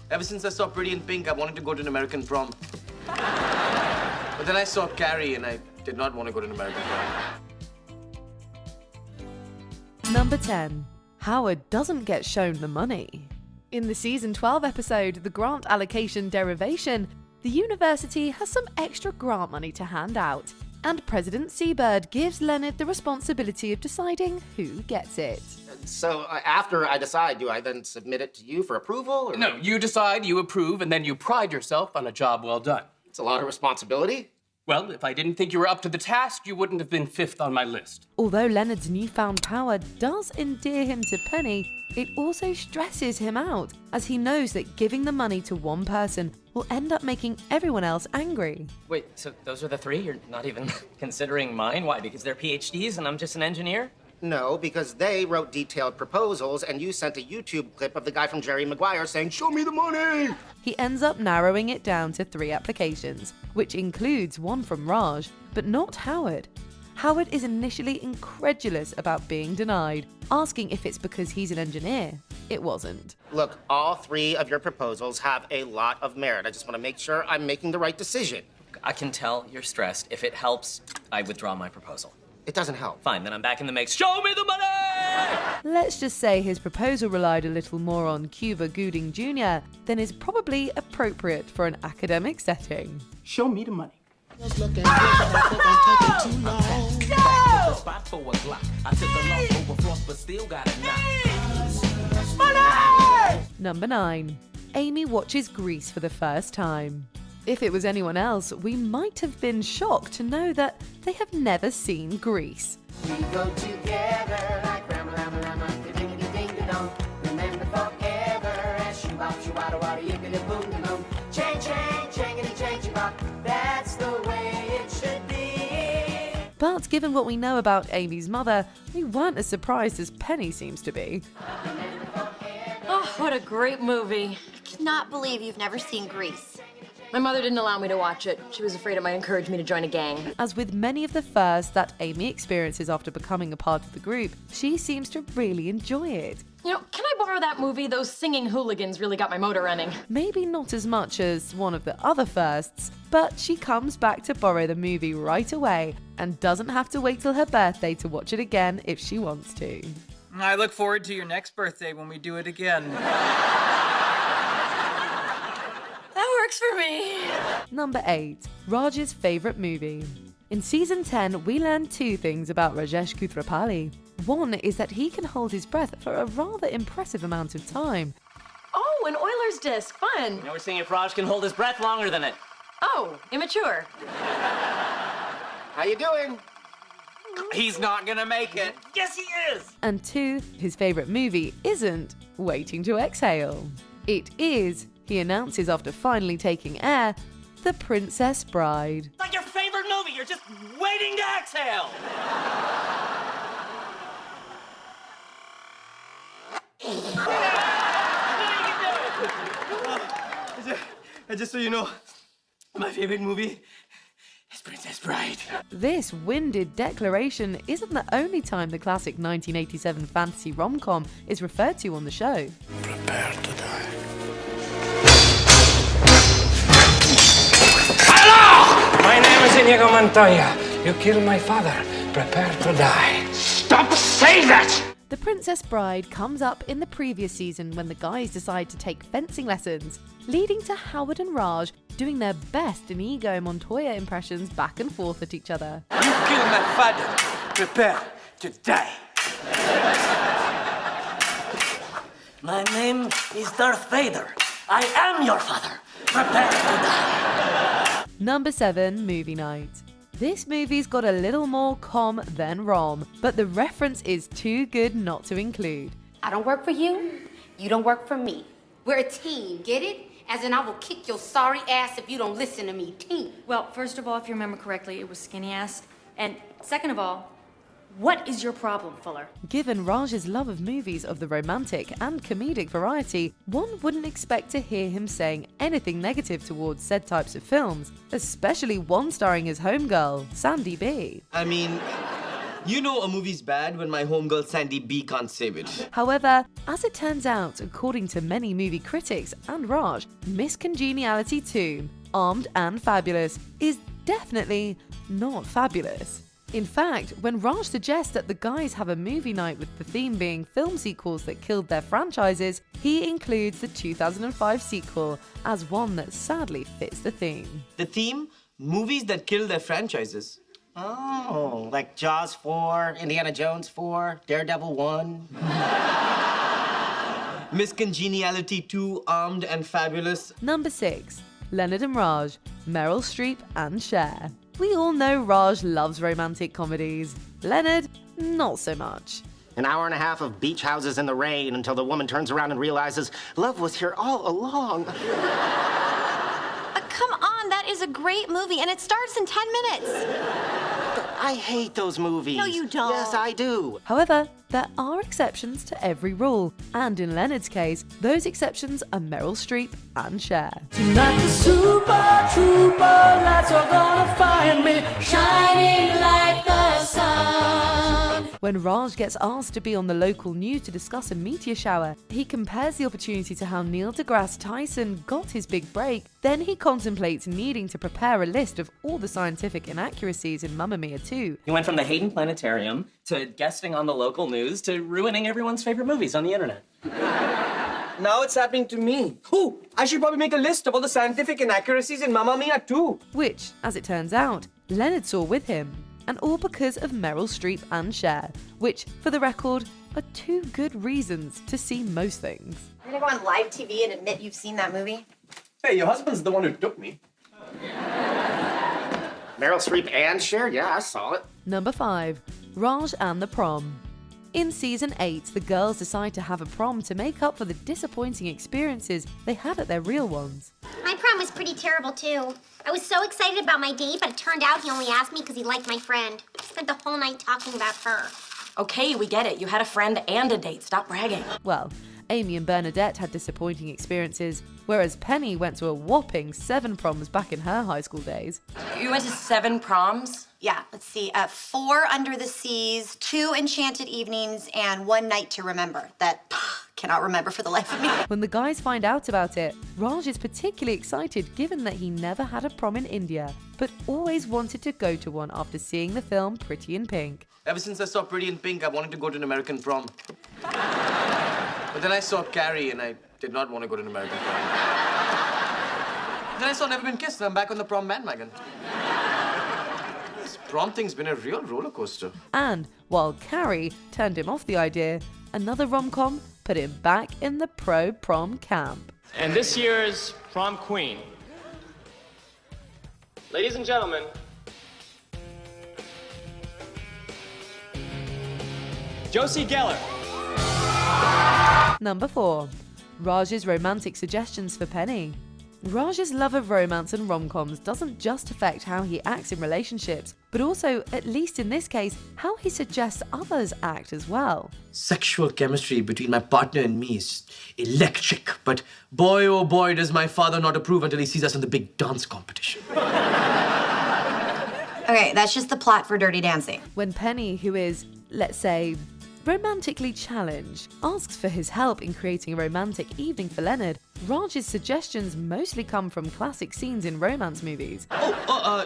Ever since I saw Pretty in Pink, I wanted to go to an American prom. But then I saw Carrie and I did not want to go to an American prom. Number 10. Howard doesn't get shown the money. In the season 12 episode, The Grant Allocation Derivation, the university has some extra grant money to hand out, and President Seabird gives Leonard the responsibility of deciding who gets it. So after I decide, do I then submit it to you for approval? Or... No, you decide, you approve, and then you pride yourself on a job well done. It's a lot of responsibility. Well, if I didn't think you were up to the task, you wouldn't have been 5th on my list. Although Leonard's newfound power does endear him to Penny, it also stresses him out, as he knows that giving the money to one person will end up making everyone else angry. Wait, so those are the 3? You're not even considering mine? Why, because they're PhDs and I'm just an engineer? No, because they wrote detailed proposals and you sent a YouTube clip of the guy from Jerry Maguire saying, "Show me the money!" He ends up narrowing it down to 3 applications, which includes one from Raj, but not Howard. Howard is initially incredulous about being denied, asking if it's because he's an engineer. It wasn't. Look, all 3 of your proposals have a lot of merit. I just want to make sure I'm making the right decision. I can tell you're stressed. If it helps, I withdraw my proposal. It doesn't help. Fine, then I'm back in the mix. Show me the money! Let's just say his proposal relied a little more on Cuba Gooding Jr. than is probably appropriate for an academic setting. Show me the money. Number 9. Amy watches Grease for the first time. If it was anyone else, we might have been shocked to know that they have never seen Grease. We go together like rama, ding-a-ding-a-dong. Remember forever as shoo-bop, yippity-boom-de-boom. Chang-bop, that's the way it should be. But given what we know about Amy's mother, we weren't as surprised as Penny seems to be. Oh, what a great movie. I cannot believe you've never seen Grease. My mother didn't allow me to watch it. She was afraid it might encourage me to join a gang. As with many of the firsts that Amy experiences after becoming a part of the group, she seems to really enjoy it. You know, can I borrow that movie? Those singing hooligans really got my motor running. Maybe not as much as one of the other firsts, but she comes back to borrow the movie right away and doesn't have to wait till her birthday to watch it again if she wants to. I look forward to your next birthday when we do it again. That works for me. Number 8. Raj's favourite movie. In Season 10, we learn 2 things about Rajesh Koothrappali. One is that he can hold his breath for a rather impressive amount of time. Oh, an Oilers disc. Fun. Now we're seeing if Raj can hold his breath longer than it. Oh, immature. How you doing? He's not gonna make it. Yes, he is! And 2, his favourite movie isn't Waiting to Exhale. It is, he announces after finally taking air, The Princess Bride. It's like your favorite movie. You're just waiting to exhale. Just so you know, my favorite movie is Princess Bride. This winded declaration isn't the only time the classic 1987 fantasy rom-com is referred to on the show. Prepare to die. Hello! My name is Inigo Montoya. You killed my father. Prepare to die. Stop saying that! The Princess Bride comes up in the previous season when the guys decide to take fencing lessons, leading to Howard and Raj doing their best Inigo Montoya impressions back and forth at each other. You killed my father. Prepare to die. My name is Darth Vader. I am your father. Prepare to die. Number 7, Movie Night. This movie's got a little more com than rom, but the reference is too good not to include. I don't work for you. You don't work for me. We're a team, get it? As in, I will kick your sorry ass if you don't listen to me. Team. Well, first of all, if you remember correctly, it was skinny ass. And second of all, what is your problem, Fuller? Given Raj's love of movies of the romantic and comedic variety, one wouldn't expect to hear him saying anything negative towards said types of films, especially one starring his homegirl, Sandy B. I mean, You know a movie's bad when my homegirl Sandy B can't save it. However, as it turns out, according to many movie critics and Raj, Miss Congeniality 2, Armed and Fabulous, is definitely not fabulous. In fact, when Raj suggests that the guys have a movie night with the theme being film sequels that killed their franchises, he includes the 2005 sequel as one that sadly fits the theme. The theme? Movies that kill their franchises. Oh, like Jaws 4, Indiana Jones 4, Daredevil 1. Miss Congeniality 2, Armed and Fabulous. Number 6. Leonard and Raj, Meryl Streep and Cher. We all know Raj loves romantic comedies. Leonard, not so much. An hour and a half of beach houses in the rain until the woman turns around and realizes love was here all along. Come on, that is a great movie, and it starts in 10 minutes. I hate those movies. No, you don't. Yes, I do. However, there are exceptions to every rule, and in Leonard's case, those exceptions are Meryl Streep and Cher. Tonight the super trooper lights are gonna find me shining like the sun. When Raj gets asked to be on the local news to discuss a meteor shower, he compares the opportunity to how Neil deGrasse Tyson got his big break. Then he contemplates needing to prepare a list of all the scientific inaccuracies in Mamma Mia 2. He went from the Hayden Planetarium to guesting on the local news to ruining everyone's favorite movies on the internet. Now it's happening to me. I should probably make a list of all the scientific inaccuracies in Mamma Mia too. Which, as it turns out, Leonard saw with him. And all because of Meryl Streep and Cher, which, for the record, are two good reasons to see most things. You're gonna go on live TV and admit you've seen that movie? Hey, your husband's the one who took me. Meryl Streep and Cher? Yeah, I saw it. Number 5. Raj and the Prom. In Season 8, the girls decide to have a prom to make up for the disappointing experiences they had at their real ones. My prom was pretty terrible, too. I was so excited about my date, but it turned out he only asked me because he liked my friend. I spent the whole night talking about her. Okay, we get it. You had a friend and a date. Stop bragging. Well, Amy and Bernadette had disappointing experiences, whereas Penny went to a whopping 7 proms back in her high school days. You went to 7 proms? Yeah, let's see. 4 Under the Seas, 2 Enchanted Evenings, and 1 Night to Remember that cannot remember for the life of me. When the guys find out about it, Raj is particularly excited given that he never had a prom in India, but always wanted to go to one after seeing the film Pretty in Pink. Ever since I saw Pretty in Pink, I wanted to go to an American prom. But then I saw Carrie and I did not want to go to an American prom. Then I saw Never Been Kissed and I'm back on the prom bandwagon. This prom thing's been a real roller coaster. And while Carrie turned him off the idea, another rom-com put him back in the pro-prom camp. And this year's prom queen. Ladies and gentlemen, Josie Geller. Number 4. Raj's romantic suggestions for Penny. Raj's love of romance and rom-coms doesn't just affect how he acts in relationships, but also, at least in this case, how he suggests others act as well. Sexual chemistry between my partner and me is electric, but boy, oh boy, does my father not approve until he sees us in the big dance competition. Okay, that's just the plot for Dirty Dancing. When Penny, who is, let's say, romantically challenged, asks for his help in creating a romantic evening for Leonard, Raj's suggestions mostly come from classic scenes in romance movies.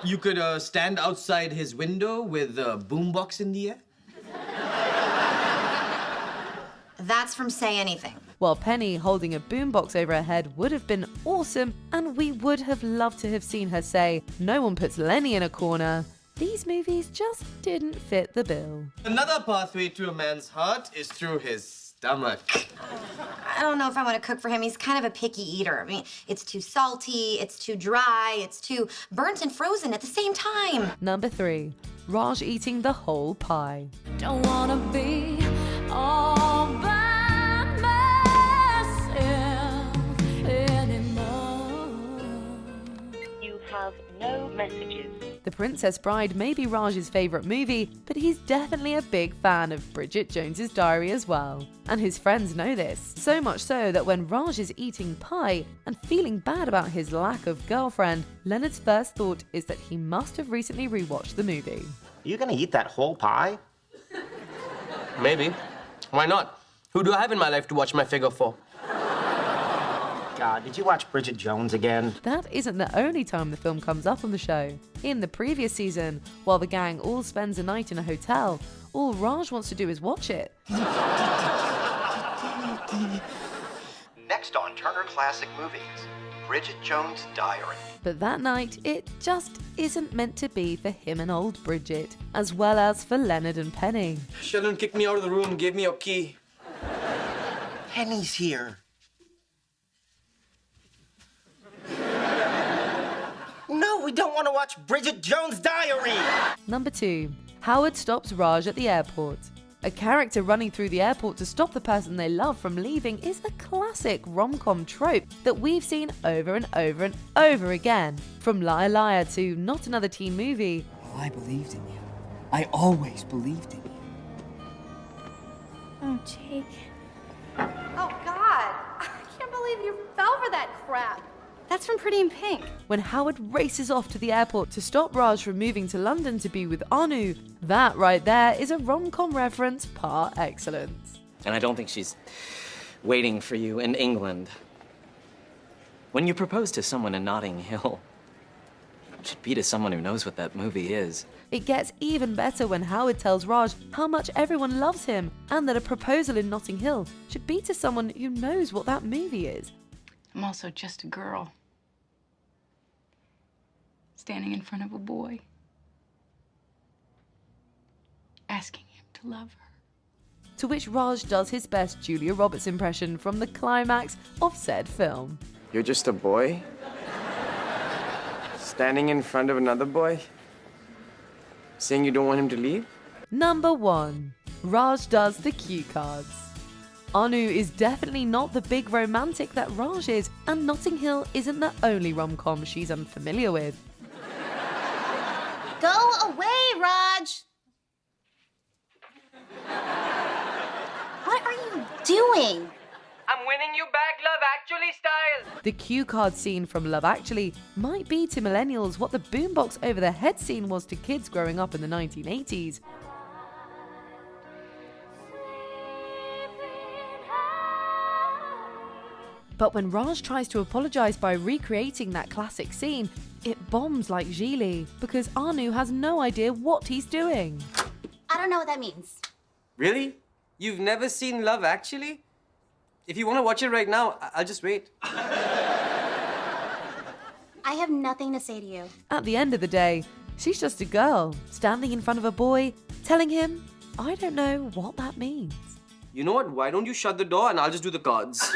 You could stand outside his window with a boombox in the air? That's from Say Anything. While Penny holding a boombox over her head would have been awesome, and we would have loved to have seen her say, "No one puts Lenny in a corner," these movies just didn't fit the bill. Another pathway to a man's heart is through his stomach. I don't know if I want to cook for him. He's kind of a picky eater. I mean, it's too salty, it's too dry, it's too burnt and frozen at the same time. Number 3. Raj eating the whole pie. Don't wanna be all by myself anymore. You have no messages. The Princess Bride may be Raj's favourite movie, but he's definitely a big fan of Bridget Jones's Diary as well. And his friends know this, so much so that when Raj is eating pie and feeling bad about his lack of girlfriend, Leonard's first thought is that he must have recently rewatched the movie. You gonna eat that whole pie? Maybe. Why not? Who do I have in my life to watch my figure for? God, did you watch Bridget Jones again? That isn't the only time the film comes up on the show. In the previous season, while the gang all spends a night in a hotel, all Raj wants to do is watch it. Next on Turner Classic Movies, Bridget Jones' Diary. But that night, it just isn't meant to be for him and old Bridget, as well as for Leonard and Penny. Sheldon kicked me out of the room, gave me your key. Penny's here. No, we don't want to watch Bridget Jones' Diary! Number 2. Howard stops Raj at the airport. A character running through the airport to stop the person they love from leaving is a classic rom-com trope that we've seen over and over and over again. From Liar Liar to Not Another Teen Movie. Well, I believed in you. I always believed in you. Oh, Jake. Oh, God. I can't believe you fell for that crap. That's from Pretty in Pink. When Howard races off to the airport to stop Raj from moving to London to be with Anu, that right there is a rom-com reference par excellence. And I don't think she's waiting for you in England. When you propose to someone in Notting Hill, it should be to someone who knows what that movie is. It gets even better when Howard tells Raj how much everyone loves him and that a proposal in Notting Hill should be to someone who knows what that movie is. I'm also just a girl. Standing in front of a boy. Asking him to love her. To which Raj does his best Julia Roberts impression from the climax of said film. You're just a boy? Standing in front of another boy? Saying you don't want him to leave? Number 1. Raj does the cue cards. Anu is definitely not the big romantic that Raj is, and Notting Hill isn't the only rom-com she's unfamiliar with. Go away, Raj! What are you doing? I'm winning you back, Love Actually style. The cue card scene from Love Actually might be to millennials what the boombox over the head scene was to kids growing up in the 1980s. But when Raj tries to apologise by recreating that classic scene, it bombs like Gigli because Anu has no idea what he's doing. I don't know what that means. Really? You've never seen Love Actually? If you want to watch it right now, I'll just wait. I have nothing to say to you. At the end of the day, she's just a girl standing in front of a boy, telling him, I don't know what that means. You know what? Why don't you shut the door and I'll just do the cards.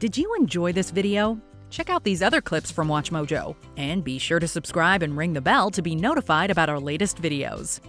Did you enjoy this video? Check out these other clips from MsMojo, and be sure to subscribe and ring the bell to be notified about our latest videos.